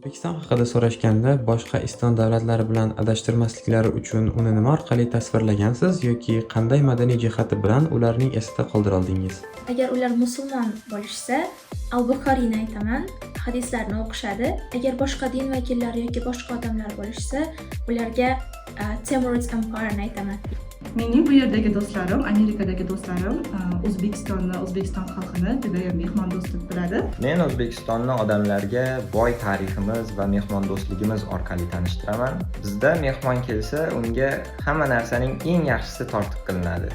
O'zbekiston haqida so'rashganda, boshqa Islom davlatlari bilan adashtirmasliklari uchun uni nima orqali tasvirlagansiz yoki qanday madaniy jihati bilan ularning esida qoldira oldingiz? Agar ular musulmon bo'lishsa, Al-Buxoriyni aytaman, hadislarni o'qishadi. Agar boshqa din vakillari yoki boshqa odamlar bo'lishsa, ularga Timurid Empire'ni aytaman. Mening bu yerdagi do'stlarim, Amerikadagi do'stlarim O'zbekiston xalqini judayam mehmondo'st deb biladi. Men O'zbekistonni odamlarga boy tariximiz va mehmondo'stligimiz orqali tanishtiraman. Bizda mehmon kelsa, unga hamma narsaning eng yaxshisi tortiq qilinadi.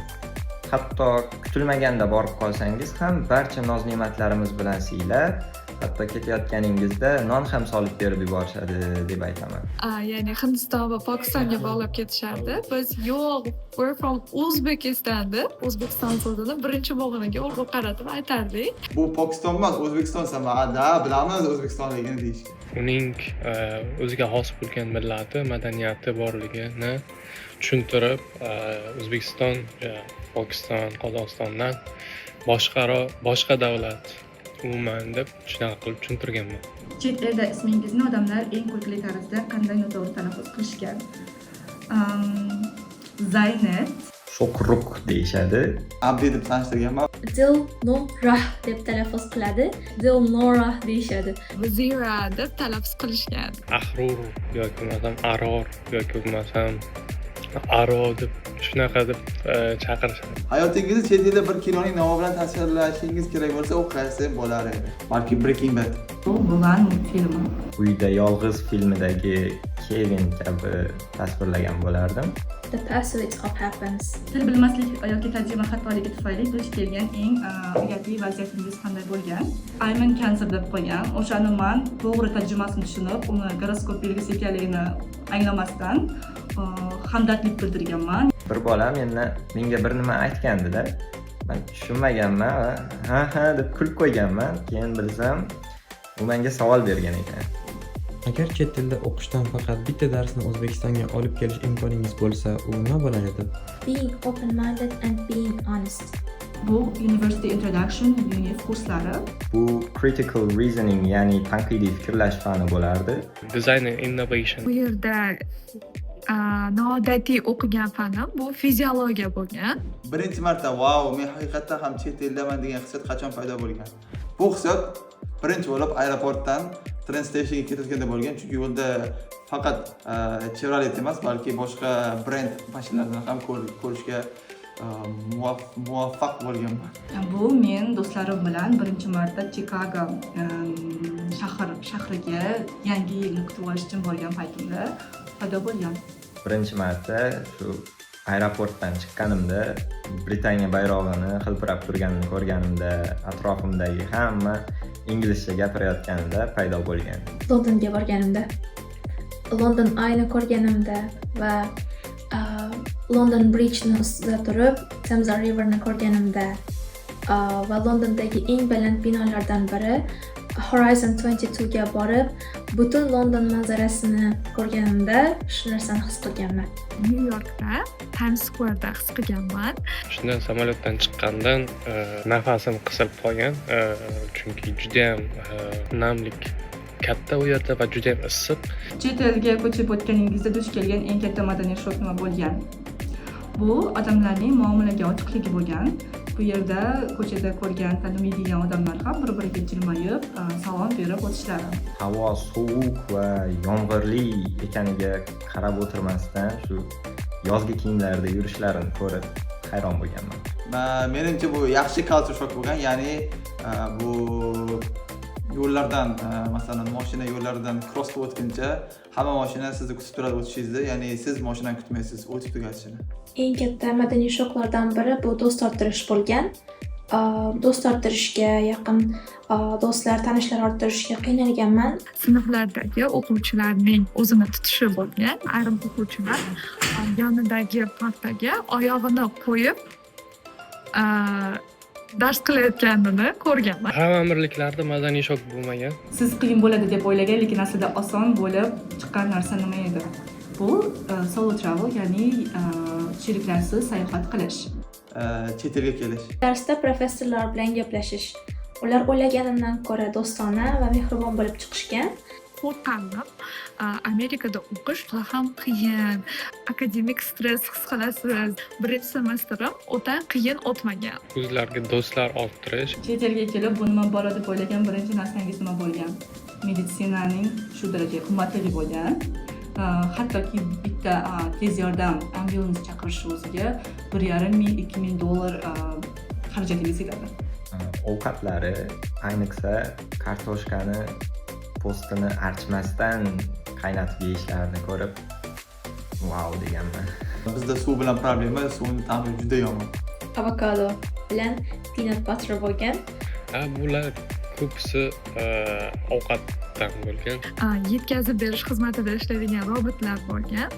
Hatto kutilmaganda borib qolsangiz ham barcha noz-ne'matlarimiz bilan siylab, hatto ketayotganingizda non ham solib berib yuborishadi deb aytaman. Ya'ni Hindiston va Pokistonga bog'lab ketishardi. Biz yo'q, we're from Uzbekistan deb O'zbekiston so'zini birinchi bo'g'iniga urg'u qaratib aytardik. Bu Pokiston emas, O'zbekiston samada bilamiz O'zbekistonligini deyishdi. Uning o'ziga xos bo'lgan millati, madaniyati borligini tushuntirib, O'zbekiston, Pokiston, Qozog'istondan boshqa davlat umuman deb shunaqa qilib tushuntirganman. Chet elda ismingizni odamlar eng kulgili tarzda qanday noto'g'ri talaffuz qilishgan? Zaynet, Shokruk deyishadi. Abdi deb tanishtirganman. Dilnorah deb talaffuz qiladi. Dilnorah deyishadi. Vazira deb talaffuz qilishgan. Ahrur yoki bo'lmasam Aror yoki bo'lmasam Aro deb shunaqa deb chaqirishadi. Hayotingizni chet elda bir kinoning nomi bilan tasvirlashingiz kerak bo'lsa, u qaysi bo'lar edi? Balki Breaking Bad. bu Mulan multfilmi. Uyda yolg'iz filmidagi Kevin kabi tasvirlagan bo'lardim. The pursuit of happiness. Til bilmaslik yoki tarjima xatoligi tufayli duch kelgan eng uyatli vaziyatingiz qanday bo'lgan? I'm in cancer deb qo'ygan. O'shani men to'g'ri tarjimasini tushunib, uni goroskop belgisi ekanligini anglamasdan hamdardlik bildirganman. Bir bola menga bir nima aytgandida, men tushunmaganman va ha deb kulib qo'yganman. Keyin bilsam, u menga savol bergan ekan. Agar chet tilda o'qishdan faqat bitta darsni O'zbekistonga olib kelish imkoningiz bo'lsa, u nima bo'lar edi? Being open-minded and being honest. Bu University Introduction UNIF kurslari. Bu critical reasoning, ya'ni tanqidiy fikrlash fani bo'lardi. Design and innovation. Bu yerda noodatiy o'qigan fanim bu fiziologiya bo'lgan. Birinchi marta, wow, men haqiqatdan ham chet eldaman degan hissiyot qachon paydo bo'lgan? Bu hissiyot birinchi bo'lib aeroportdan train stationga ketayotganda bo'lgan, chunki yo'lda faqat Chevrolet emas, balki boshqa brend mashinalarini ham ko'rishga muvaffaq bo'lganman. Bu men do'stlarim bilan birinchi marta Chicago shahriga yangi yilni kutib olish uchun borgan paytimda paydo bo'lgan. Birinchi marta shu aeroportdan chiqqanimda Britaniya bayrog'ini hilpirab turganini ko'rganimda, atrofimdagi hamma inglizcha gapirayotganida paydo bo'lgan. Londonga borganimda, London Eye'ni ko'rganimda va London Bridge'ni ustida turib, Thames River'ni ko'rganimda va Londondagi eng baland binolardan biri Horizon 22 ga borib, butun London manzarasini ko'rganimda shu narsani his qilganman. New Yorkda Times Square'da his qilganman. Shundan samolyotdan chiqqandan nafasim qisilib qolgan, chunki juda ham namlik katta u yerda va juda ham issiq. Chet elga ko'chib o'tganingizda duch kelgan eng katta madaniy shok nima bo'lgan? Bu odamlarning muomalaga ochiqligi bo'lgan. Bu yerda ko'chada ko'rgan, tanimaydigan odamlar ham bir-biriga jilmayib, salom berib o'tishlari. Havo sovuq va yomg'irli ekaniga qarab o'tirmasdan shu yozgi kiyimlarda yurishlarini ko'rib hayron bo'lganman. Menimcha bu yaxshi culture shock bo'lgan, ya'ni bu yo'llardan, masalan, mashina yo'llaridan cross qilib o'tguncha hamma mashina sizni kutib turadi o'tishingizni, ya'ni siz mashinani kutmaysiz, o'tib tugatishini. Eng katta madaniy shoklardan biri bu do'st orttirish bo'lgan. Do'st orttirishga yaqin do'stlar, tanishlar orttirishga qiynalganman. Sinflardagi o'quvchilarning o'zini tutishi bo'lgan. Ayrim o'quvchilar yonidagi partaga oyog'ini qo'yib dars qilayotganini ko'rganman. Hamma amirliklarda madaniy shok bo'lmagan. Siz qiyin bo'ladi deb o'ylagan, lekin aslida oson bo'lib chiqqan narsa nima edi? Bu solo travel, ya'ni sheriklasiz sayohat qilish. Chet elga kelish. Darsda professorlar bilan gaplashish. Ular o'ylaganimdan ko'ra do'stona va mehribon bo'lib chiqishgan. qo'rqqandim. Amerikada o'qish juda ham qiyin, akademik stress his qilasiz. Birinchi semestrim o'ta qiyin o'tmagan. O'zlariga do'stlar orttirish. Chet elga kelib bu nima balo deb o'ylagan birinchi narsangiz nima bo'lgan? Meditsinaning shu darajaga qimmatligi bo'lgan. Hattoki bitta tez yordam ambulans chaqirish o'ziga 1,5 ming, 2 ming dollar xarajatingiz ketadi. Ovqatlari, ayniqsa kartoshkani postini archmasdan qaynatib yeyishlarini ko'rib, wow deganman. Bizda suv bilan problema, suvni ta'mi juda yomon. Avokado bilan peanut butter bo'lgan. Bular ko'pisi ovqatdan bo'lgan. Yetkazib berish xizmatida ishlaydigan robotlar bo'lgan.